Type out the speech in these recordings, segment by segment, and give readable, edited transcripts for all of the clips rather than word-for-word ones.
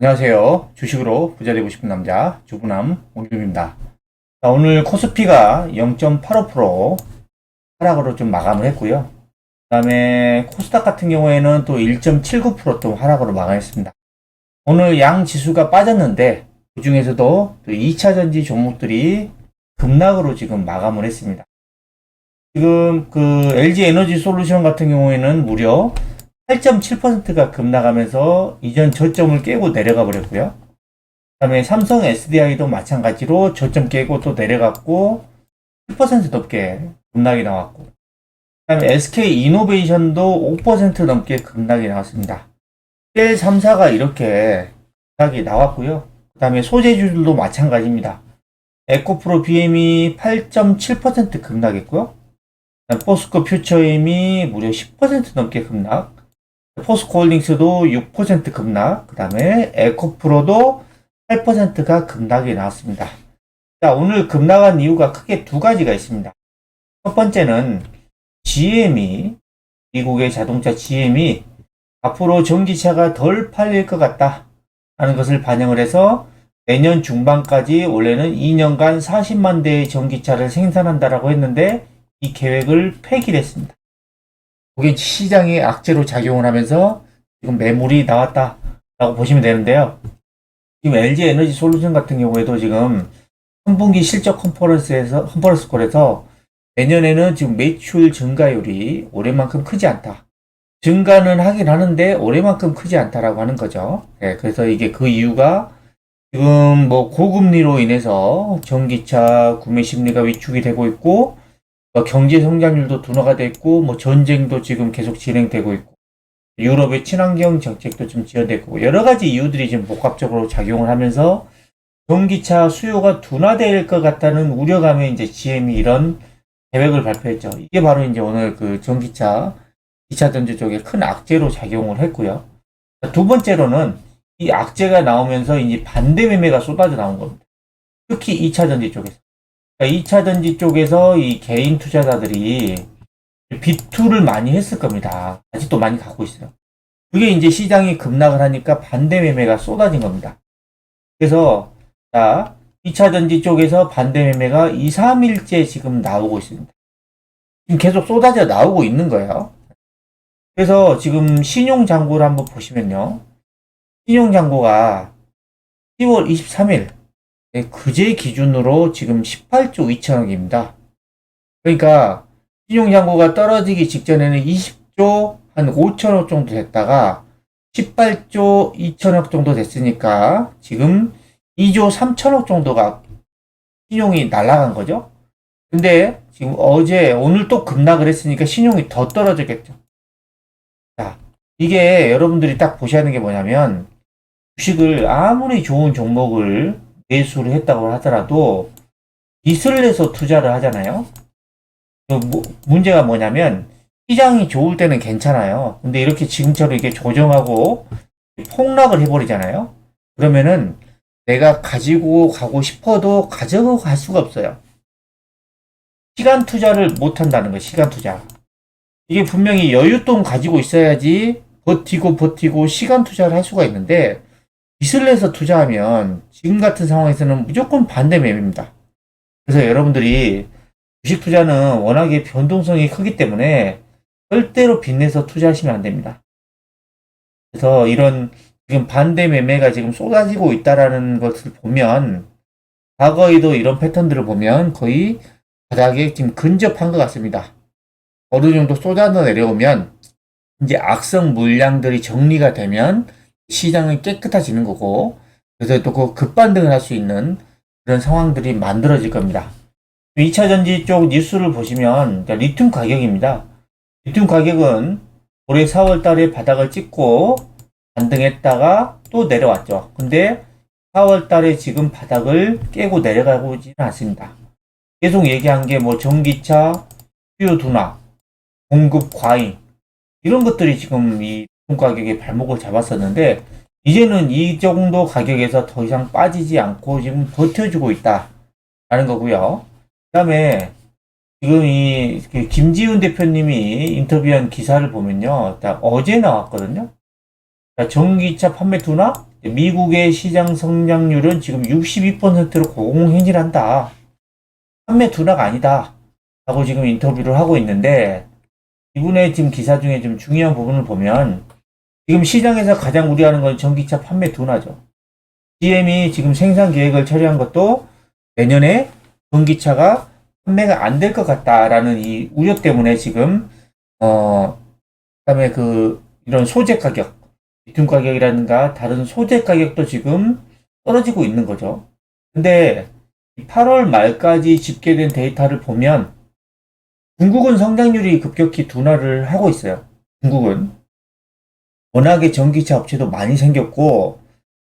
안녕하세요. 주식으로 부자 되고 싶은 남자 주부남 오김입니다. 자, 오늘 코스피가 0.85% 하락으로 좀 마감을 했고요. 그 다음에 코스닥 같은 경우에는 또 1.79%또 하락으로 마감했습니다. 오늘 양 지수가 빠졌는데 그 중에서도 또 2차 전지 종목들이 급락으로 지금 마감을 했습니다. 지금 그 LG 에너지 솔루션 같은 경우에는 무려 8.7%가 급락하면서 이전 저점을 깨고 내려가 버렸고요. 그다음에 삼성 SDI도 마찬가지로 저점 깨고 또 내려갔고 10% 넘게 급락이 나왔고, 그다음에 SK 이노베이션도 5% 넘게 급락이 나왔습니다. 셀 3사가 이렇게 급락이 나왔고요. 그다음에 소재주들도 마찬가지입니다. 에코프로 BM이 8.7% 급락했고요. 포스코 퓨처엠이 무려 10% 넘게 급락. 포스코홀딩스도 6% 급락, 그 다음에 에코프로도 8%가 급락이 나왔습니다. 자, 오늘 급락한 이유가 크게 두 가지가 있습니다. 첫 번째는 GM이, 미국의 자동차 GM이 앞으로 전기차가 덜 팔릴 것 같다 하는 것을 반영을 해서 내년 중반까지 원래는 2년간 40만 대의 전기차를 생산한다라고 했는데 이 계획을 폐기를 했습니다. 그게 시장의 악재로 작용을 하면서 지금 매물이 나왔다라고 보시면 되는데요. 지금 LG 에너지 솔루션 같은 경우에도 지금 3분기 실적 컨퍼런스 콜에서 내년에는 지금 매출 증가율이 올해만큼 크지 않다. 증가는 하긴 하는데 올해만큼 크지 않다라고 하는 거죠. 네, 그래서 이게 그 이유가 지금 뭐 고금리로 인해서 전기차 구매 심리가 위축이 되고 있고, 경제 성장률도 둔화가 됐고, 뭐 전쟁도 지금 계속 진행되고 있고, 유럽의 친환경 정책도 좀 지연되고, 여러 가지 이유들이 지금 복합적으로 작용을 하면서 전기차 수요가 둔화될 것 같다는 우려감에 이제 GM이 이런 계획을 발표했죠. 이게 바로 이제 오늘 그 전기차, 2차 전지 쪽에 큰 악재로 작용을 했고요. 두 번째로는 이 악재가 나오면서 이제 반대 매매가 쏟아져 나온 겁니다. 특히 2차 전지 쪽에서. 2차 전지 쪽에서 이 개인 투자자들이 비투를 많이 했을 겁니다. 아직도 많이 갖고 있어요. 그게 이제 시장이 급락을 하니까 반대 매매가 쏟아진 겁니다. 그래서, 자, 2차 전지 쪽에서 반대 매매가 2, 3일째 지금 나오고 있습니다. 지금 계속 쏟아져 나오고 있는 거예요. 그래서 지금 신용잔고를 한번 보시면요. 신용잔고가 10월 23일, 그제 기준으로 지금 18조 2천억입니다. 그러니까 신용잔고가 떨어지기 직전에는 20조 한 5천억 정도 됐다가 18조 2천억 정도 됐으니까 지금 2조 3천억 정도가 신용이 날아간 거죠. 근데 지금 오늘 또 급락을 했으니까 신용이 더 떨어졌겠죠. 자, 이게 여러분들이 딱 보셔야 하는 게 뭐냐면, 주식을 아무리 좋은 종목을 매수를 했다고 하더라도 빚을 내서 투자를 하잖아요. 문제가 뭐냐면 시장이 좋을 때는 괜찮아요. 근데 이렇게 지금처럼 이렇게 조정하고 폭락을 해버리잖아요. 그러면은 내가 가지고 가고 싶어도 가져가고 갈 수가 없어요. 시간 투자를 못 한다는 거예요. 시간 투자. 이게 분명히 여윳돈 가지고 있어야지 버티고 시간 투자를 할 수가 있는데, 빚을 내서 투자하면 지금 같은 상황에서는 무조건 반대 매매입니다. 그래서 여러분들이 주식 투자는 워낙에 변동성이 크기 때문에 절대로 빚내서 투자하시면 안 됩니다. 그래서 이런 지금 반대 매매가 지금 쏟아지고 있다라는 것을 보면, 과거에도 이런 패턴들을 보면 거의 바닥에 지금 근접한 것 같습니다. 어느 정도 쏟아져 내려오면 이제 악성 물량들이 정리가 되면 시장은 깨끗해지는 거고, 그래서 또 그 급반등을 할 수 있는 그런 상황들이 만들어질 겁니다. 2차 전지 쪽 뉴스를 보시면 리튬 가격입니다. 리튬 가격은 올해 4월 달에 바닥을 찍고 반등했다가 또 내려왔죠. 근데 4월 달에 지금 바닥을 깨고 내려가고 있지는 않습니다. 계속 얘기한 게 뭐 전기차, 수요 둔화, 공급 과잉, 이런 것들이 지금 이 리튬 가격에 발목을 잡았었는데, 이제는 이 정도 가격에서 더 이상 빠지지 않고 지금 버텨주고 있다라는 거고요. 그 다음에 지금 이 김지훈 대표님이 인터뷰한 기사를 보면요, 딱 어제 나왔거든요. 자, 전기차 판매 둔화? 미국의 시장 성장률은 지금 62%로 공행진한다. 판매 둔화가 아니다. 라고 지금 인터뷰를 하고 있는데, 이분의 지금 기사 중에 좀 중요한 부분을 보면, 지금 시장에서 가장 우려하는 건 전기차 판매 둔화죠. GM이 지금 생산 계획을 처리한 것도 내년에 전기차가 판매가 안 될 것 같다라는 이 우려 때문에 지금, 그다음에 이런 소재 가격, 리튬 가격이라든가 다른 소재 가격도 지금 떨어지고 있는 거죠. 근데 8월 말까지 집계된 데이터를 보면 중국은 성장률이 급격히 둔화를 하고 있어요. 중국은 워낙에 전기차 업체도 많이 생겼고,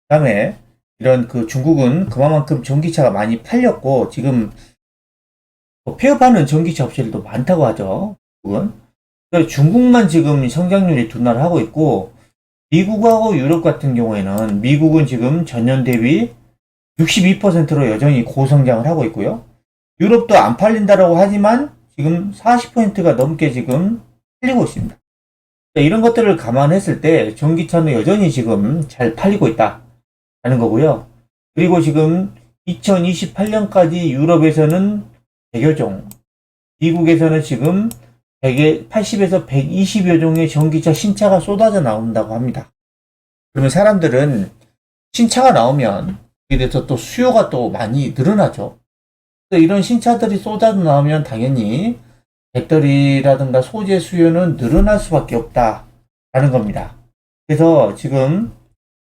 그다음에 이런 중국은 그만큼 전기차가 많이 팔렸고, 지금 폐업하는 전기차 업체들도 많다고 하죠. 중국은. 그래서 중국만 지금 성장률이 둔화를 하고 있고, 미국하고 유럽 같은 경우에는 미국은 지금 전년 대비 62%로 여전히 고성장을 하고 있고요. 유럽도 안 팔린다라고 하지만 지금 40%가 넘게 지금 팔리고 있습니다. 이런 것들을 감안했을 때 전기차는 여전히 지금 잘 팔리고 있다는 거고요. 그리고 지금 2028년까지 유럽에서는 100여 종, 미국에서는 지금 80에서 120여 종의 전기차 신차가 쏟아져 나온다고 합니다. 그러면 사람들은 신차가 나오면 거기에 대해서 또 수요가 또 많이 늘어나죠. 그래서 이런 신차들이 쏟아져 나오면 당연히 배터리라든가 소재 수요는 늘어날 수밖에 없다라는 겁니다. 그래서 지금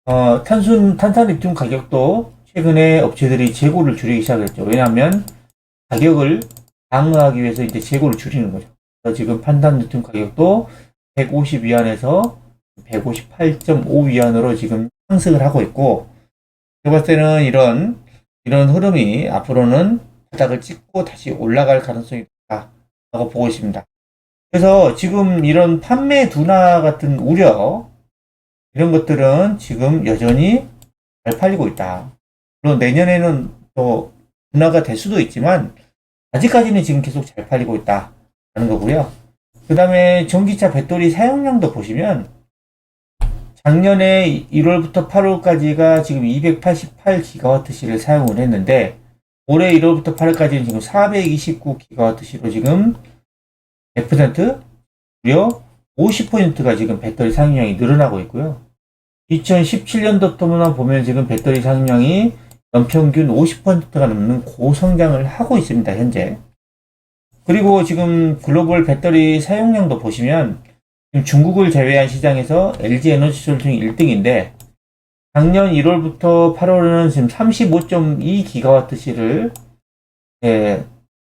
탄산리튬 가격도 최근에 업체들이 재고를 줄이기 시작했죠. 왜냐하면 가격을 방어하기 위해서 이제 재고를 줄이는 거죠. 그래서 지금 탄산리튬 가격도 150위안에서 158.5위안으로 지금 상승을 하고 있고, 제가 봤을 때는 이런 흐름이 앞으로는 바닥을 찍고 다시 올라갈 가능성이 있다고 보고 있습니다. 그래서 지금 이런 판매 둔화 같은 우려, 이런 것들은 지금 여전히 잘 팔리고 있다. 물론 내년에는 또 둔화가 될 수도 있지만 아직까지는 지금 계속 잘 팔리고 있다는 거고요. 그 다음에 전기차 배터리 사용량도 보시면 작년에 1월부터 8월까지가 지금 288GWh를 사용을 했는데 올해 1월부터 8월까지는 지금 429GWh로 지금 100% 무려 50%가 지금 배터리 사용량이 늘어나고 있고요. 2017년도부터만 보면 지금 배터리 사용량이 연평균 50%가 넘는 고성장을 하고 있습니다, 현재. 그리고 지금 글로벌 배터리 사용량도 보시면 지금 중국을 제외한 시장에서 LG 에너지솔루션이 1등인데 작년 1월부터 8월에는 지금 35.2GWh를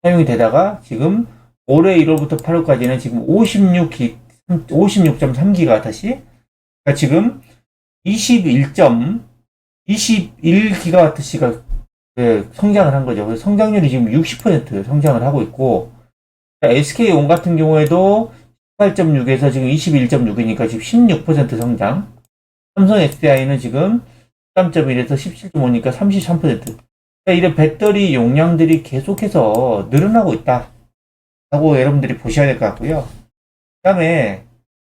사용이 되다가 지금 올해 1월부터 8월까지는 지금 56.3GWh, 그러니까 지금 21GWh가 성장을 한 거죠. 그래서 성장률이 지금 60% 성장을 하고 있고, SK온 같은 경우에도 18.6에서 지금 21.6이니까 지금 16% 성장. 삼성 SDI는 지금 13.1에서 17.5니까 33%. 이런 배터리 용량들이 계속해서 늘어나고 있다 라고 여러분들이 보셔야 될 것 같고요. 그 다음에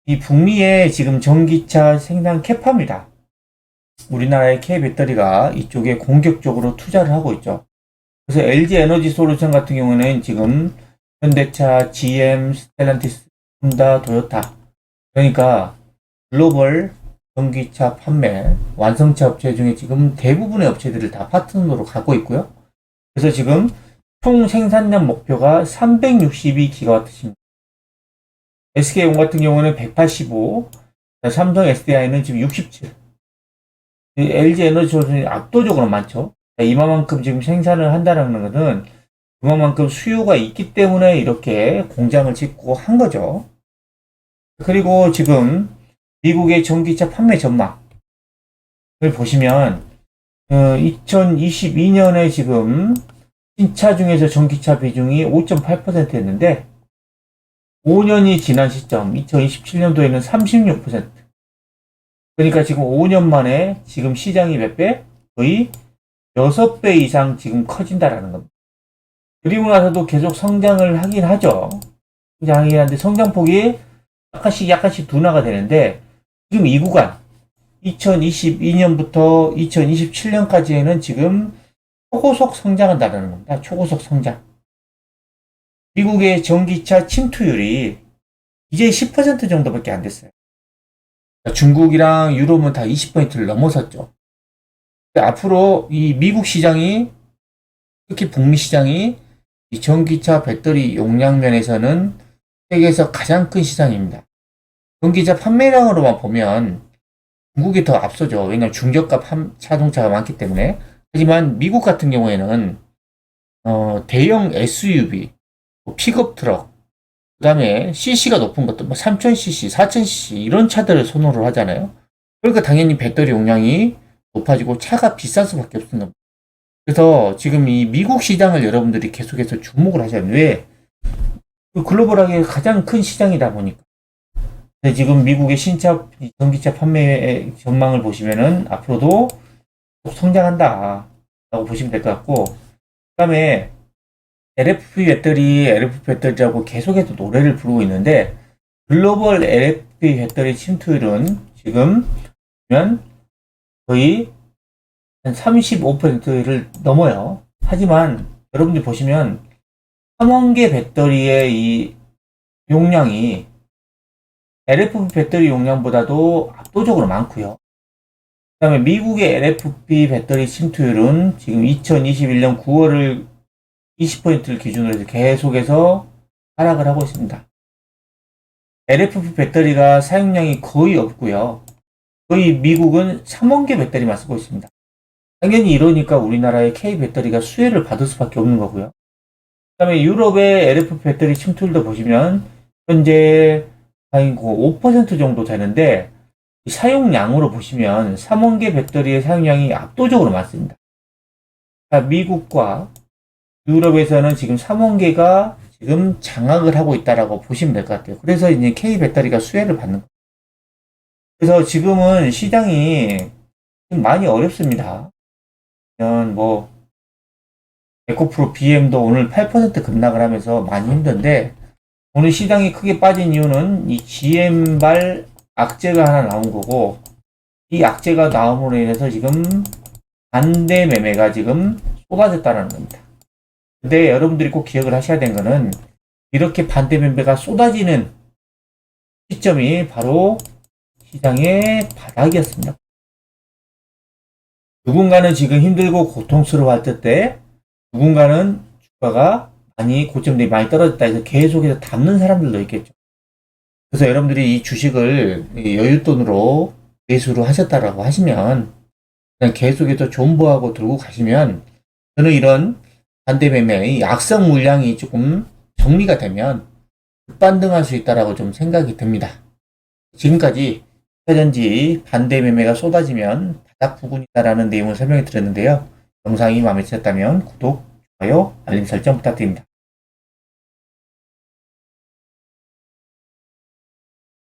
이 북미의 지금 전기차 생산 캐파입니다. 우리나라의 K 배터리가 이쪽에 공격적으로 투자를 하고 있죠. 그래서 LG 에너지 솔루션 같은 경우는 지금 현대차, GM, 스텔란티스, 혼다, 도요타, 그러니까 글로벌 전기차 판매 완성차 업체 중에 지금 대부분의 업체들을 다 파트너로 갖고 있고요. 그래서 지금 총 생산량 목표가 362GWh입니다. SK온 같은 경우는 185, 삼성 SDI는 지금 67. LG 에너지 솔루션이 압도적으로 많죠. 이만큼 지금 생산을 한다는 것은 그만큼 수요가 있기 때문에 이렇게 공장을 짓고 한 거죠. 그리고 지금 미국의 전기차 판매 전망을 보시면 2022년에 지금 신차 중에서 전기차 비중이 5.8%였는데 5년이 지난 시점 2027년도에는 36%. 그러니까 지금 5년 만에 지금 시장이 몇 배? 거의 6배 이상 지금 커진다라는 겁니다. 그리고 나서도 계속 성장을 하긴 하죠. 성장하긴 하는데 성장폭이 약간씩 둔화가 되는데 지금 이 구간 2022년부터 2027년까지에는 지금 초고속 성장한다는 겁니다. 초고속 성장. 미국의 전기차 침투율이 이제 10% 정도밖에 안 됐어요. 중국이랑 유럽은 다 20%를 넘어섰죠. 앞으로 이 미국 시장이, 특히 북미 시장이 이 전기차 배터리 용량 면에서는 세계에서 가장 큰 시장입니다. 전기차 판매량으로만 보면 중국이 더 앞서죠. 왜냐하면 중저가 자동차가 많기 때문에. 하지만 미국 같은 경우에는 대형 SUV, 픽업 트럭, 그 다음에 CC가 높은 것도 3000cc, 4000cc 이런 차들을 선호를 하잖아요. 그러니까 당연히 배터리 용량이 높아지고 차가 비쌀 수밖에 없습니다. 그래서 지금 이 미국 시장을 여러분들이 계속해서 주목을 하셔야 돼요. 왜? 글로벌하게 가장 큰 시장이다 보니까. 지금 미국의 신차, 전기차 판매 전망을 보시면은 앞으로도 성장한다 라고 보시면 될 것 같고, 그 다음에 LFP 배터리라고 계속해서 노래를 부르고 있는데, 글로벌 LFP 배터리 침투율은 지금 보면 거의 한 35%를 넘어요. 하지만 여러분들 보시면 3원계 배터리의 이 용량이 LFP 배터리 용량보다도 압도적으로 많고요. 그 다음에 미국의 LFP 배터리 침투율은 지금 2021년 9월을 20%를 기준으로 해서 계속해서 하락을 하고 있습니다. LFP 배터리가 사용량이 거의 없고요. 거의 미국은 3원계 배터리만 쓰고 있습니다. 당연히 이러니까 우리나라의 K 배터리가 수혜를 받을 수밖에 없는 거고요. 그 다음에 유럽의 LFP 배터리 침투율도 보시면 현재 한 5% 정도 되는데, 사용량으로 보시면 3원계 배터리의 사용량이 압도적으로 많습니다. 미국과 유럽에서는 지금 3원계가 지금 장악을 하고 있다라고 보시면 될 것 같아요. 그래서 이제 K 배터리가 수혜를 받는 거예요. 그래서 지금은 시장이 좀 많이 어렵습니다. 뭐 에코프로 BM도 오늘 8% 급락을 하면서 많이 힘든데, 오늘 시장이 크게 빠진 이유는 이 GM발 악재가 하나 나온 거고, 이 악재가 나옴으로 인해서 지금 반대 매매가 지금 쏟아졌다는 겁니다. 근데 여러분들이 꼭 기억을 하셔야 되는 거는, 이렇게 반대 매매가 쏟아지는 시점이 바로 시장의 바닥이었습니다. 누군가는 지금 힘들고 고통스러워할 때, 누군가는 주가가 고점 대비 많이 떨어졌다 해서 계속해서 담는 사람들도 있겠죠. 그래서 여러분들이 이 주식을 여윳돈으로 매수를 하셨다라고 하시면, 그냥 계속해서 존버하고 들고 가시면, 저는 이런 반대 매매의 악성 물량이 조금 정리가 되면 급반등할 수 있다라고 좀 생각이 듭니다. 지금까지 현지 반대 매매가 쏟아지면 바닥 부분이다라는 내용을 설명해 드렸는데요. 영상이 마음에 드셨다면 구독, 좋아요, 알림 설정 부탁드립니다.